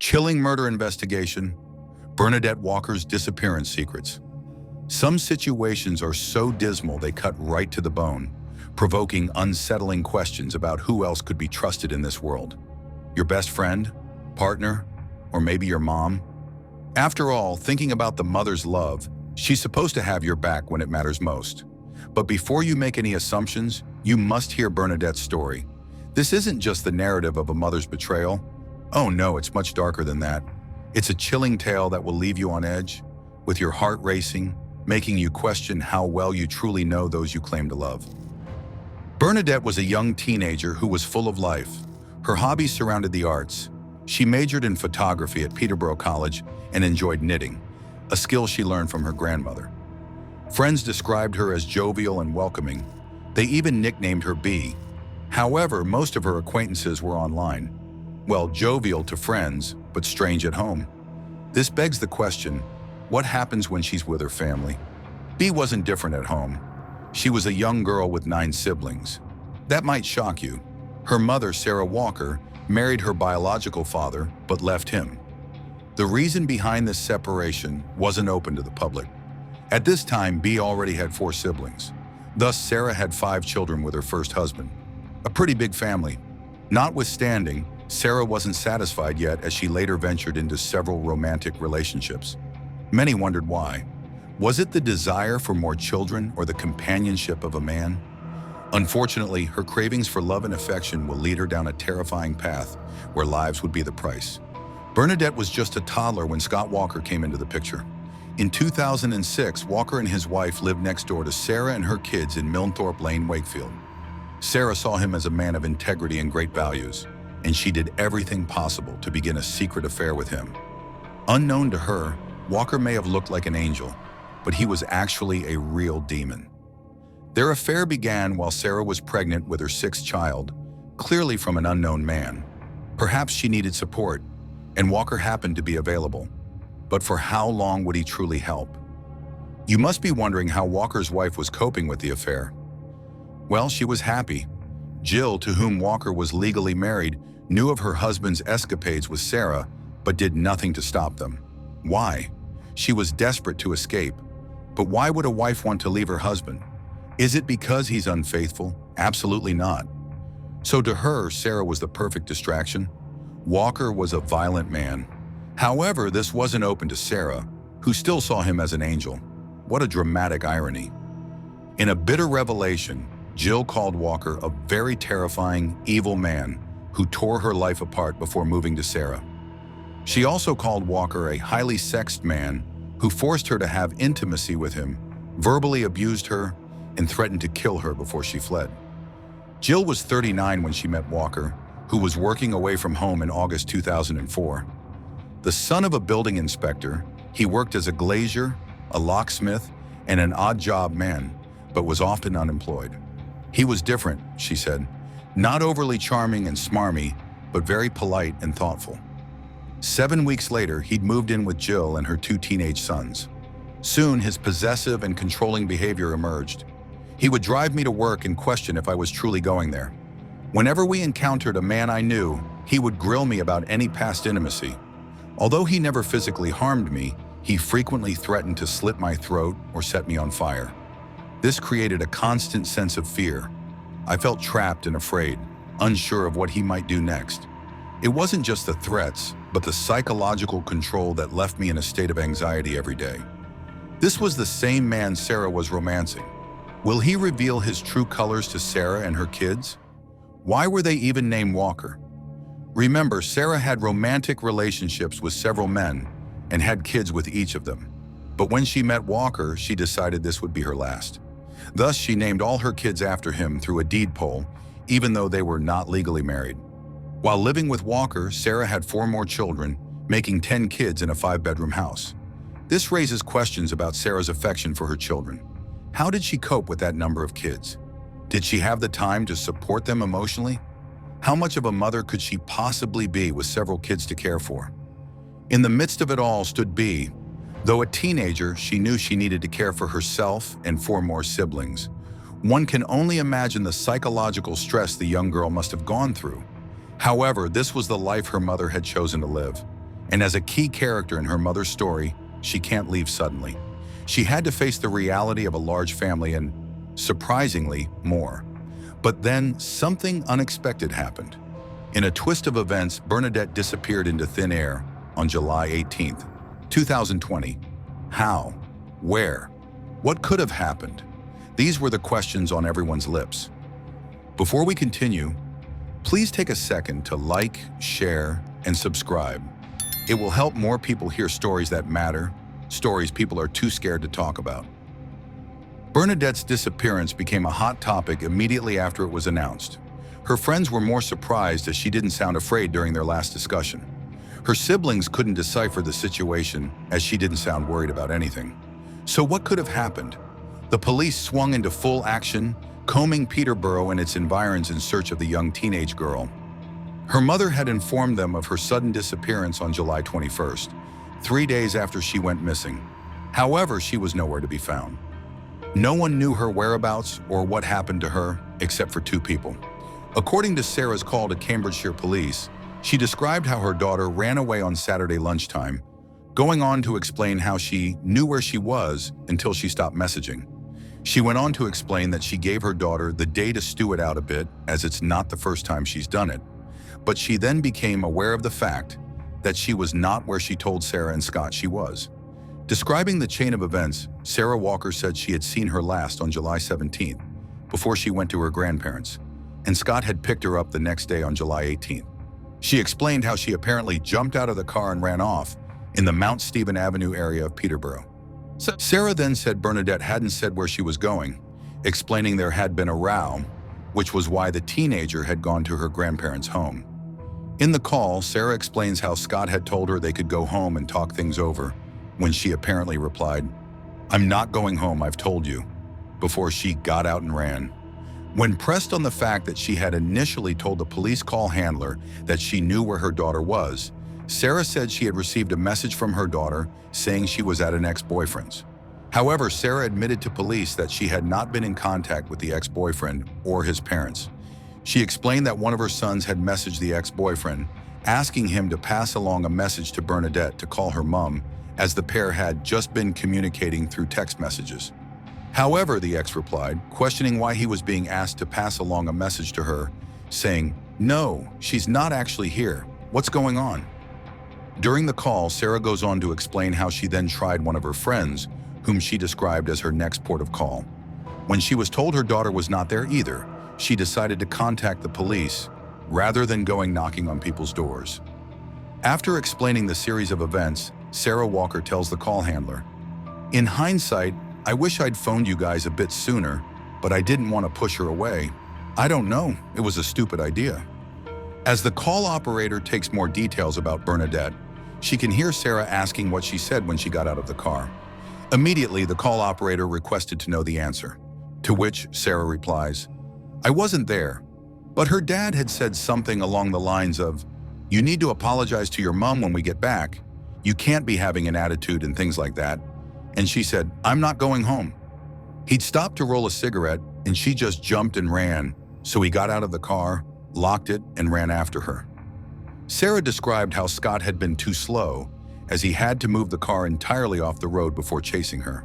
Chilling murder investigation, Bernadette Walker's disappearance secrets. Some situations are so dismal they cut right to the bone, provoking unsettling questions about who else could be trusted in this world. Your best friend, partner, or maybe your mom? After all, thinking about the mother's love, she's supposed to have your back when it matters most. But before you make any assumptions, you must hear Bernadette's story. This isn't just the narrative of a mother's betrayal. Oh no, it's much darker than that. It's a chilling tale that will leave you on edge, with your heart racing, making you question how well you truly know those you claim to love. Bernadette was a young teenager who was full of life. Her hobbies surrounded the arts. She majored in photography at Peterborough College and enjoyed knitting, a skill she learned from her grandmother. Friends described her as jovial and welcoming. They even nicknamed her Bee. However, most of her acquaintances were online. Well, jovial to friends, but strange at home. This begs the question, what happens when she's with her family? Bee wasn't different at home. She was a young girl with 9 siblings. That might shock you. Her mother, Sarah Walker, married her biological father, but left him. The reason behind this separation wasn't open to the public. At this time, Bee already had 4 siblings. Thus, Sarah had 5 children with her first husband. A pretty big family. Notwithstanding, Sarah wasn't satisfied yet as she later ventured into several romantic relationships. Many wondered why. Was it the desire for more children or the companionship of a man? Unfortunately, her cravings for love and affection will lead her down a terrifying path where lives would be the price. Bernadette was just a toddler when Scott Walker came into the picture. In 2006, Walker and his wife lived next door to Sarah and her kids in Milnthorpe Lane, Wakefield. Sarah saw him as a man of integrity and great values, and she did everything possible to begin a secret affair with him. Unknown to her, Walker may have looked like an angel, but he was actually a real demon. Their affair began while Sarah was pregnant with her 6th child, clearly from an unknown man. Perhaps she needed support, and Walker happened to be available. But for how long would he truly help? You must be wondering how Walker's wife was coping with the affair. Well, she was happy. Jill, to whom Walker was legally married, knew of her husband's escapades with Sarah, but did nothing to stop them. Why? She was desperate to escape. But why would a wife want to leave her husband? Is it because he's unfaithful? Absolutely not. So to her, Sarah was the perfect distraction. Walker was a violent man. However, this wasn't open to Sarah, who still saw him as an angel. What a dramatic irony. In a bitter revelation, Jill called Walker a very terrifying, evil man who tore her life apart before moving to Sarah. She also called Walker a highly sexed man who forced her to have intimacy with him, verbally abused her, and threatened to kill her before she fled. Jill was 39 when she met Walker, who was working away from home in August 2004. The son of a building inspector, he worked as a glazier, a locksmith, and an odd-job man, but was often unemployed. He was different, she said, not overly charming and smarmy, but very polite and thoughtful. 7 weeks later, he'd moved in with Jill and her 2 teenage sons. Soon, his possessive and controlling behavior emerged. He would drive me to work and question if I was truly going there. Whenever we encountered a man I knew, he would grill me about any past intimacy. Although he never physically harmed me, he frequently threatened to slit my throat or set me on fire. This created a constant sense of fear. I felt trapped and afraid, unsure of what he might do next. It wasn't just the threats, but the psychological control that left me in a state of anxiety every day. This was the same man Sarah was romancing. Will he reveal his true colors to Sarah and her kids? Why were they even named Walker? Remember, Sarah had romantic relationships with several men and had kids with each of them. But when she met Walker, she decided this would be her last. Thus, she named all her kids after him through a deed poll, even though they were not legally married. While living with Walker, Sarah had 4 more children, making 10 kids in a 5-bedroom house. This raises questions about Sarah's affection for her children. How did she cope with that number of kids? Did she have the time to support them emotionally? How much of a mother could she possibly be with several kids to care for? In the midst of it all stood Bee. Though a teenager, she knew she needed to care for herself and 4 more siblings. One can only imagine the psychological stress the young girl must have gone through. However, this was the life her mother had chosen to live. And as a key character in her mother's story, she can't leave suddenly. She had to face the reality of a large family and, surprisingly, more. But then something unexpected happened. In a twist of events, Bernadette disappeared into thin air on July 18, 2020. How? Where? What could have happened? These were the questions on everyone's lips. Before we continue, please take a second to like, share, and subscribe. It will help more people hear stories that matter, stories people are too scared to talk about. Bernadette's disappearance became a hot topic immediately after it was announced. Her friends were more surprised as she didn't sound afraid during their last discussion. Her siblings couldn't decipher the situation as she didn't sound worried about anything. So what could have happened? The police swung into full action, combing Peterborough and its environs in search of the young teenage girl. Her mother had informed them of her sudden disappearance on July 21st, 3 days after she went missing. However, she was nowhere to be found. No one knew her whereabouts or what happened to her, except for two people. According to Sarah's call to Cambridgeshire police, she described how her daughter ran away on Saturday lunchtime, going on to explain how she knew where she was until she stopped messaging. She went on to explain that she gave her daughter the day to stew it out a bit, as it's not the first time she's done it. But she then became aware of the fact that she was not where she told Sarah and Scott she was. Describing the chain of events, Sarah Walker said she had seen her last on July 17th, before she went to her grandparents', and Scott had picked her up the next day on July 18th. She explained how she apparently jumped out of the car and ran off in the Mount Stephen Avenue area of Peterborough. Sarah then said Bernadette hadn't said where she was going, explaining there had been a row, which was why the teenager had gone to her grandparents' home. In the call, Sarah explains how Scott had told her they could go home and talk things over, when she apparently replied, "I'm not going home, I've told you," before she got out and ran. When pressed on the fact that she had initially told the police call handler that she knew where her daughter was, Sarah said she had received a message from her daughter saying she was at an ex-boyfriend's. However, Sarah admitted to police that she had not been in contact with the ex-boyfriend or his parents. She explained that one of her sons had messaged the ex-boyfriend, asking him to pass along a message to Bernadette to call her mom, as the pair had just been communicating through text messages. However, the ex replied, questioning why he was being asked to pass along a message to her, saying, "No, she's not actually here. What's going on?" During the call, Sarah goes on to explain how she then tried one of her friends, whom she described as her next port of call. When she was told her daughter was not there either, she decided to contact the police rather than going knocking on people's doors. After explaining the series of events, Sarah Walker tells the call handler, "In hindsight, I wish I'd phoned you guys a bit sooner, but I didn't want to push her away. I don't know, it was a stupid idea." As the call operator takes more details about Bernadette, she can hear Sarah asking what she said when she got out of the car. Immediately, the call operator requested to know the answer, to which Sarah replies, "I wasn't there, but her dad had said something along the lines of, 'You need to apologize to your mom when we get back. You can't be having an attitude,' and things like that." And she said, "I'm not going home." He'd stopped to roll a cigarette, and she just jumped and ran, so he got out of the car, locked it, and ran after her. Sarah described how Scott had been too slow, as he had to move the car entirely off the road before chasing her.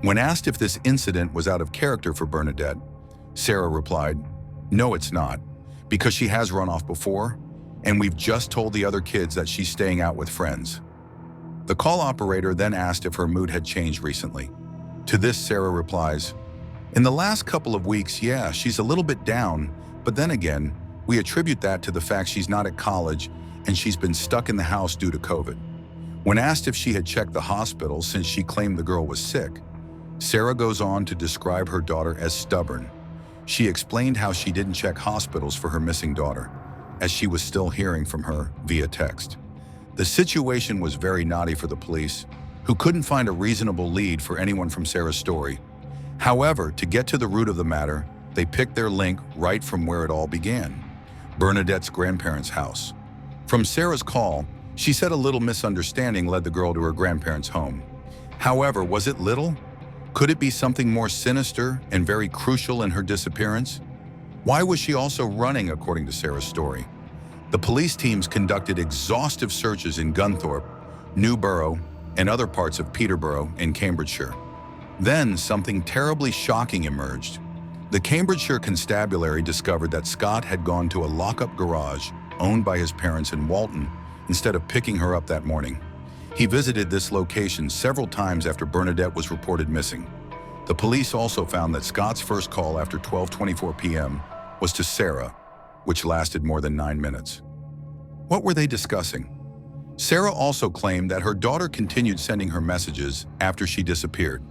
When asked if this incident was out of character for Bernadette, Sarah replied, "No, it's not, because she has run off before, and we've just told the other kids that she's staying out with friends." The call operator then asked if her mood had changed recently. To this, Sarah replies, "In the last couple of weeks, yeah, she's a little bit down, but then again, we attribute that to the fact she's not at college and she's been stuck in the house due to COVID." When asked if she had checked the hospital since she claimed the girl was sick, Sarah goes on to describe her daughter as stubborn. She explained how she didn't check hospitals for her missing daughter, as she was still hearing from her via text. The situation was very knotty for the police, who couldn't find a reasonable lead for anyone from Sarah's story. However, to get to the root of the matter, they picked their link right from where it all began: Bernadette's grandparents' house. From Sarah's call, she said a little misunderstanding led the girl to her grandparents' home. However, was it little? Could it be something more sinister and very crucial in her disappearance? Why was she also running, according to Sarah's story? The police teams conducted exhaustive searches in Gunthorpe, Newborough, and other parts of Peterborough in Cambridgeshire. Then, something terribly shocking emerged. The Cambridgeshire Constabulary discovered that Scott had gone to a lock-up garage owned by his parents in Walton instead of picking her up that morning. He visited this location several times after Bernadette was reported missing. The police also found that Scott's first call after 12:24 p.m. was to Sarah, which lasted more than 9 minutes. What were they discussing? Sarah also claimed that her daughter continued sending her messages after she disappeared.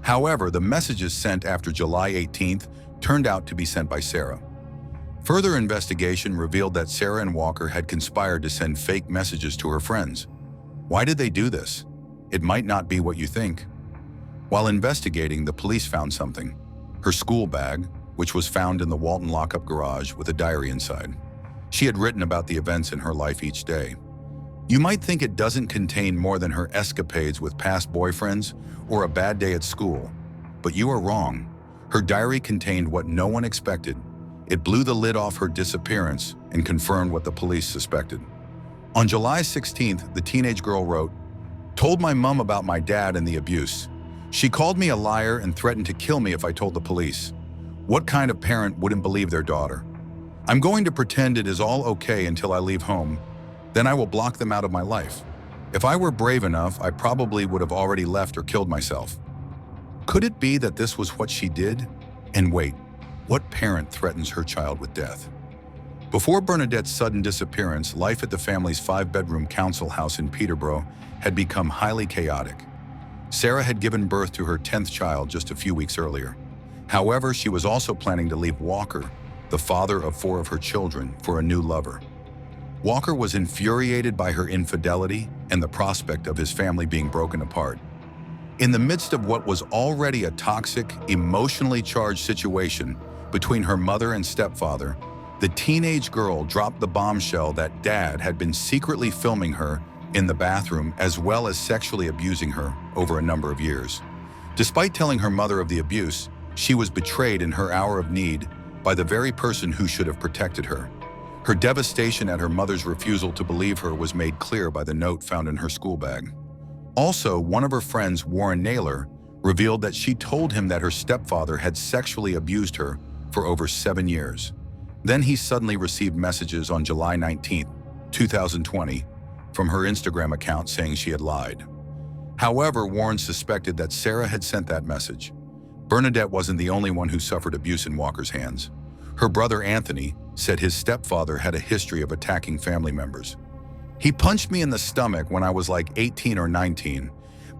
However, the messages sent after July 18th turned out to be sent by Sarah. Further investigation revealed that Sarah and Walker had conspired to send fake messages to her friends. Why did they do this? It might not be what you think. While investigating, the police found something: her school bag, which was found in the Walton lockup garage with a diary inside. She had written about the events in her life each day. You might think it doesn't contain more than her escapades with past boyfriends or a bad day at school, but you are wrong. Her diary contained what no one expected. It blew the lid off her disappearance and confirmed what the police suspected. On July 16th, the teenage girl wrote, "Told my mom about my dad and the abuse. She called me a liar and threatened to kill me if I told the police. What kind of parent wouldn't believe their daughter? I'm going to pretend it is all okay until I leave home. Then I will block them out of my life. If I were brave enough, I probably would have already left or killed myself." Could it be that this was what she did? And wait, what parent threatens her child with death? Before Bernadette's sudden disappearance, life at the family's 5-bedroom council house in Peterborough had become highly chaotic. Sarah had given birth to her 10th child just a few weeks earlier. However, she was also planning to leave Walker, the father of 4 of her children, for a new lover. Walker was infuriated by her infidelity and the prospect of his family being broken apart. In the midst of what was already a toxic, emotionally charged situation between her mother and stepfather, the teenage girl dropped the bombshell that Dad had been secretly filming her in the bathroom as well as sexually abusing her over a number of years. Despite telling her mother of the abuse, she was betrayed in her hour of need by the very person who should have protected her. Her devastation at her mother's refusal to believe her was made clear by the note found in her school bag. Also, one of her friends, Warren Naylor, revealed that she told him that her stepfather had sexually abused her for over 7 years. Then he suddenly received messages on July 19, 2020, from her Instagram account saying she had lied. However, Warren suspected that Sarah had sent that message. Bernadette wasn't the only one who suffered abuse in Walker's hands. Her brother Anthony said his stepfather had a history of attacking family members. "He punched me in the stomach when I was like 18 or 19,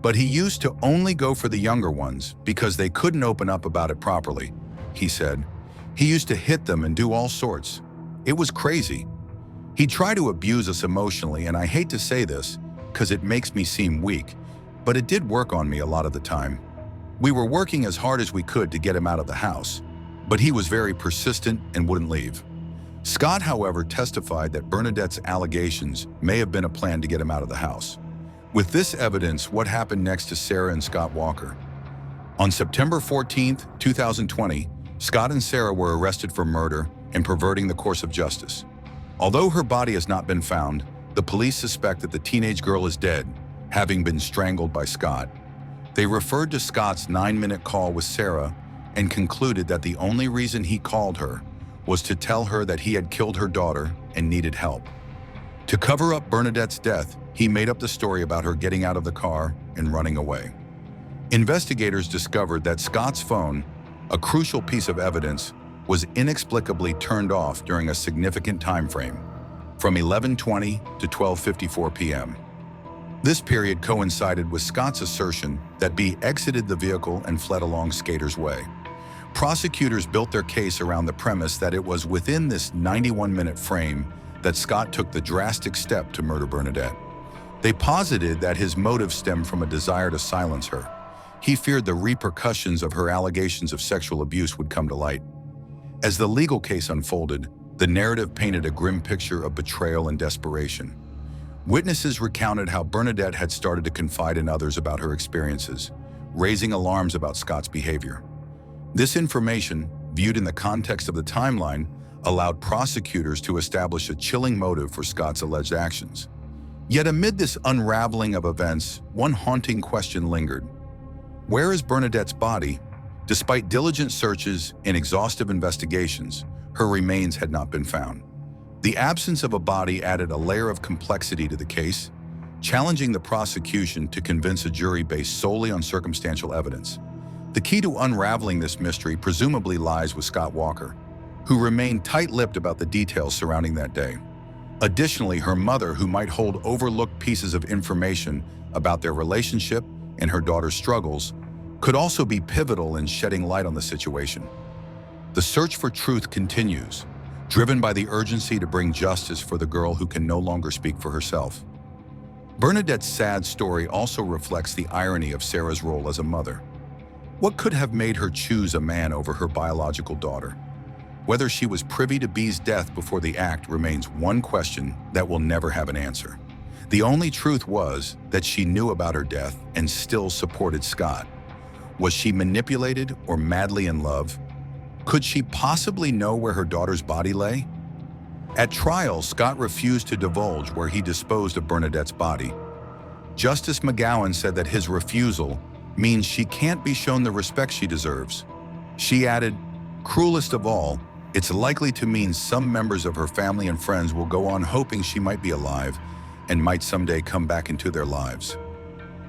but he used to only go for the younger ones because they couldn't open up about it properly," he said. "He used to hit them and do all sorts. It was crazy. He tried to abuse us emotionally, and I hate to say this because it makes me seem weak, but it did work on me a lot of the time. We were working as hard as we could to get him out of the house, but he was very persistent and wouldn't leave." Scott, however, testified that Bernadette's allegations may have been a plan to get him out of the house. With this evidence, what happened next to Sarah and Scott Walker? On September 14, 2020, Scott and Sarah were arrested for murder and perverting the course of justice. Although her body has not been found, the police suspect that the teenage girl is dead, having been strangled by Scott. They referred to Scott's 9-minute call with Sarah and concluded that the only reason he called her was to tell her that he had killed her daughter and needed help. To cover up Bernadette's death, he made up the story about her getting out of the car and running away. Investigators discovered that Scott's phone, a crucial piece of evidence, was inexplicably turned off during a significant time frame, from 11:20 to 12:54 p.m. This period coincided with Scott's assertion that B exited the vehicle and fled along Skater's Way. Prosecutors built their case around the premise that it was within this 91-minute frame that Scott took the drastic step to murder Bernadette. They posited that his motive stemmed from a desire to silence her. He feared the repercussions of her allegations of sexual abuse would come to light. As the legal case unfolded, the narrative painted a grim picture of betrayal and desperation. Witnesses recounted how Bernadette had started to confide in others about her experiences, raising alarms about Scott's behavior. This information, viewed in the context of the timeline, allowed prosecutors to establish a chilling motive for Scott's alleged actions. Yet amid this unraveling of events, one haunting question lingered. Where is Bernadette's body? Despite diligent searches and exhaustive investigations, her remains had not been found. The absence of a body added a layer of complexity to the case, challenging the prosecution to convince a jury based solely on circumstantial evidence. The key to unraveling this mystery presumably lies with Scott Walker, who remained tight-lipped about the details surrounding that day. Additionally, her mother, who might hold overlooked pieces of information about their relationship and her daughter's struggles, could also be pivotal in shedding light on the situation. The search for truth continues, driven by the urgency to bring justice for the girl who can no longer speak for herself. Bernadette's sad story also reflects the irony of Sarah's role as a mother. What could have made her choose a man over her biological daughter? Whether she was privy to B's death before the act remains one question that will never have an answer. The only truth was that she knew about her death and still supported Scott. Was she manipulated or madly in love? Could she possibly know where her daughter's body lay? At trial, Scott refused to divulge where he disposed of Bernadette's body. Justice McGowan said that his refusal means she can't be shown the respect she deserves. She added, "Cruelest of all, it's likely to mean some members of her family and friends will go on hoping she might be alive and might someday come back into their lives."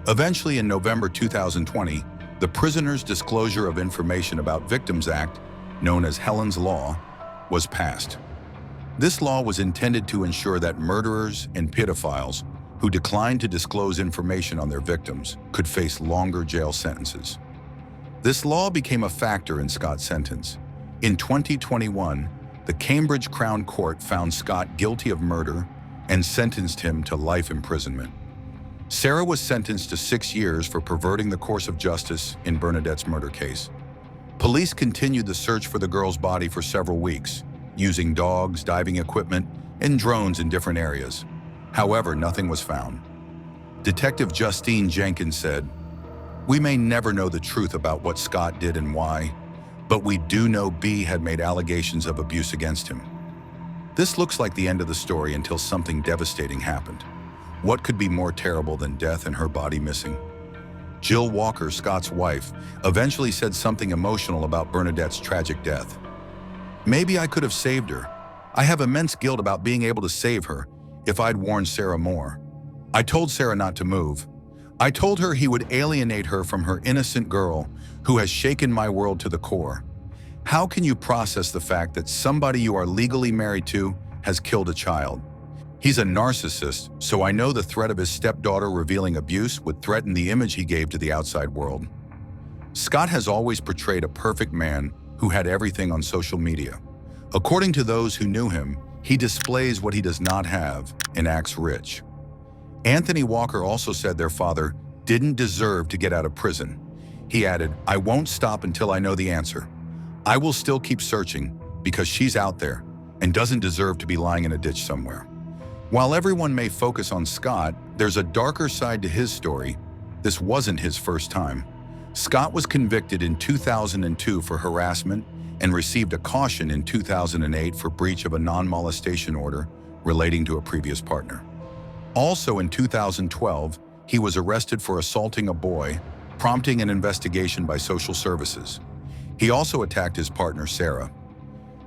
Eventually, in November 2020, the Prisoner's Disclosure of Information About Victims Act, known as Helen's Law, was passed. This law was intended to ensure that murderers and pedophiles who declined to disclose information on their victims could face longer jail sentences. This law became a factor in Scott's sentence. In 2021, the Cambridge Crown Court found Scott guilty of murder and sentenced him to life imprisonment. Sarah was sentenced to 6 years for perverting the course of justice in Bernadette's murder case. Police continued the search for the girl's body for several weeks, using dogs, diving equipment, and drones in different areas. However, nothing was found. Detective Justine Jenkins said, "We may never know the truth about what Scott did and why, but we do know B had made allegations of abuse against him." This looks like the end of the story until something devastating happened. What could be more terrible than death and her body missing? Jill Walker, Scott's wife, eventually said something emotional about Bernadette's tragic death. "Maybe I could have saved her. I have immense guilt about being able to save her if I'd warned Sarah more. I told Sarah not to move. I told her he would alienate her from her innocent girl who has shaken my world to the core. How can you process the fact that somebody you are legally married to has killed a child? He's a narcissist, so I know the threat of his stepdaughter revealing abuse would threaten the image he gave to the outside world." Scott has always portrayed a perfect man who had everything on social media. According to those who knew him, he displays what he does not have and acts rich. Anthony Walker also said their father didn't deserve to get out of prison. He added, "I won't stop until I know the answer. I will still keep searching because she's out there and doesn't deserve to be lying in a ditch somewhere." While everyone may focus on Scott, there's a darker side to his story. This wasn't his first time. Scott was convicted in 2002 for harassment and received a caution in 2008 for breach of a non-molestation order relating to a previous partner. Also in 2012, he was arrested for assaulting a boy, prompting an investigation by social services. He also attacked his partner, Sarah.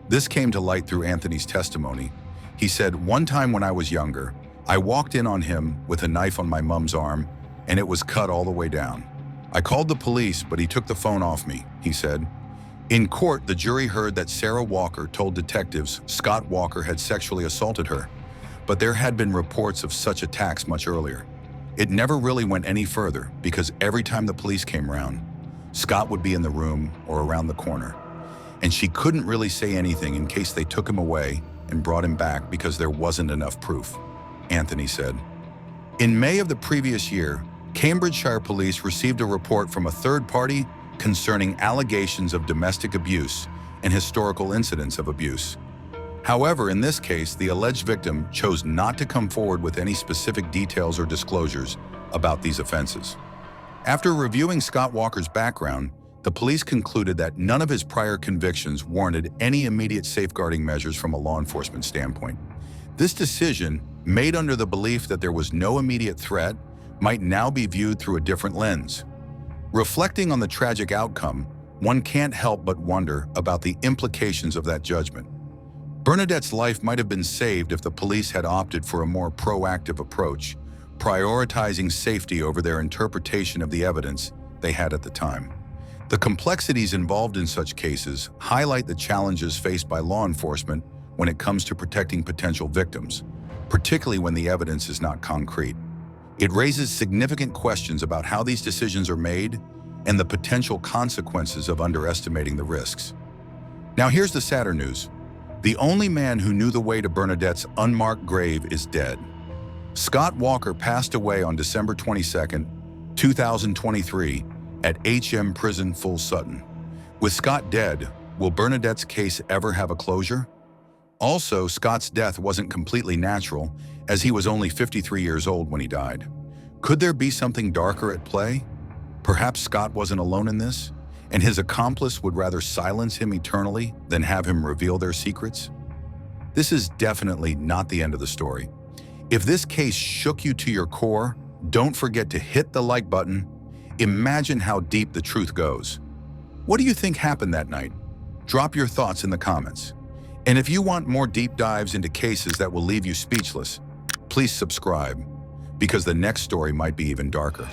This came to light through Anthony's testimony. He said, "One time when I was younger, I walked in on him with a knife on my mom's arm, and it was cut all the way down. I called the police, but he took the phone off me," he said. In court, the jury heard that Sarah Walker told detectives Scott Walker had sexually assaulted her, but there had been reports of such attacks much earlier. It never really went any further because every time the police came around, Scott would be in the room or around the corner, and she couldn't really say anything in case they took him away and brought him back because there wasn't enough proof, Anthony said. In May of the previous year, Cambridgeshire police received a report from a third party concerning allegations of domestic abuse and historical incidents of abuse. However, in this case, the alleged victim chose not to come forward with any specific details or disclosures about these offenses. After reviewing Scott Walker's background, The police concluded that none of his prior convictions warranted any immediate safeguarding measures from a law enforcement standpoint. This decision, made under the belief that there was no immediate threat, might now be viewed through a different lens. Reflecting on the tragic outcome, one can't help but wonder about the implications of that judgment. Bernadette's life might have been saved if the police had opted for a more proactive approach, prioritizing safety over their interpretation of the evidence they had at the time. The complexities involved in such cases highlight the challenges faced by law enforcement when it comes to protecting potential victims, particularly when the evidence is not concrete. It raises significant questions about how these decisions are made and the potential consequences of underestimating the risks. Now here's the sadder news. The only man who knew the way to Bernadette's unmarked grave is dead. Scott Walker passed away on December 22, 2023, at HM Prison Full Sutton. With Scott dead, will Bernadette's case ever have a closure? Also, Scott's death wasn't completely natural, as he was only 53 years old when he died. Could there be something darker at play? Perhaps Scott wasn't alone in this, and his accomplice would rather silence him eternally than have him reveal their secrets? This is definitely not the end of the story. If this case shook you to your core, don't forget to hit the like button. Imagine how deep the truth goes. What do you think happened that night? Drop your thoughts in the comments. And if you want more deep dives into cases that will leave you speechless, please subscribe, because the next story might be even darker.